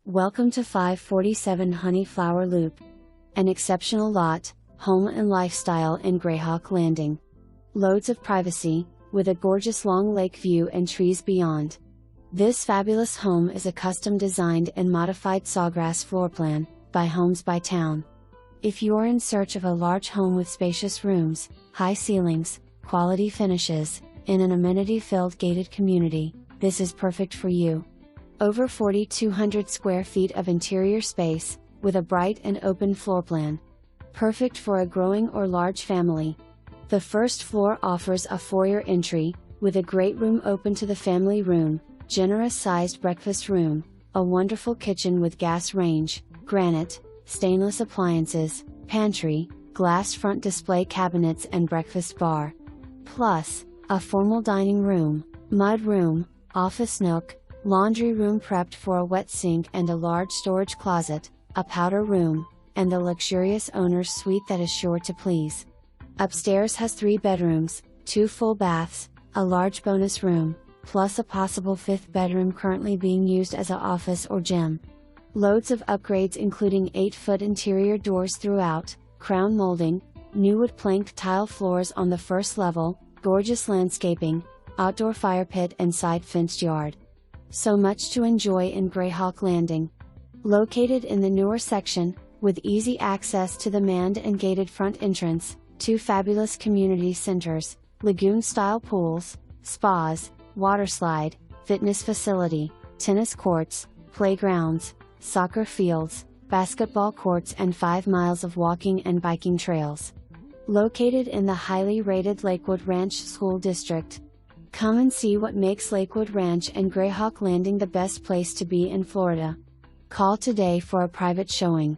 Welcome to 547 Honeyflower Loop. An exceptional lot, home and lifestyle in Greyhawk Landing. Loads of privacy, with a gorgeous long lake view and trees beyond. This fabulous home is a custom designed and modified Sawgrass floor plan, by Homes by Towne. If you're in search of a large home with spacious rooms, high ceilings, quality finishes, in an amenity-filled gated community, this is perfect for you. Over 4,200 square feet of interior space, with a bright and open floor plan. Perfect for a growing or large family. The first floor offers a foyer entry, with a great room open to the family room, generous-sized breakfast room, a wonderful kitchen with gas range, granite, stainless appliances, pantry, glass front display cabinets and breakfast bar. Plus, a formal dining room, mud room, office nook, laundry room prepped for a wet sink and a large storage closet, a powder room, and the luxurious owner's suite that is sure to please. Upstairs has 3 bedrooms, 2 full baths, a large bonus room, plus a possible 5th bedroom currently being used as an office or gym. Loads of upgrades including 8-foot interior doors throughout, crown molding, new wood plank tile floors on the first level, gorgeous landscaping, outdoor fire pit and side fenced yard. So much to enjoy in Greyhawk Landing. Located in the newer section, with easy access to the manned and gated front entrance, 2 fabulous community centers, lagoon-style pools, spas, water slide, fitness facility, tennis courts, playgrounds, soccer fields, basketball courts and 5 miles of walking and biking trails. Located in the highly rated Lakewood Ranch School District. Come and see what makes Lakewood Ranch and Greyhawk Landing the best place to be in Florida. Call today for a private showing.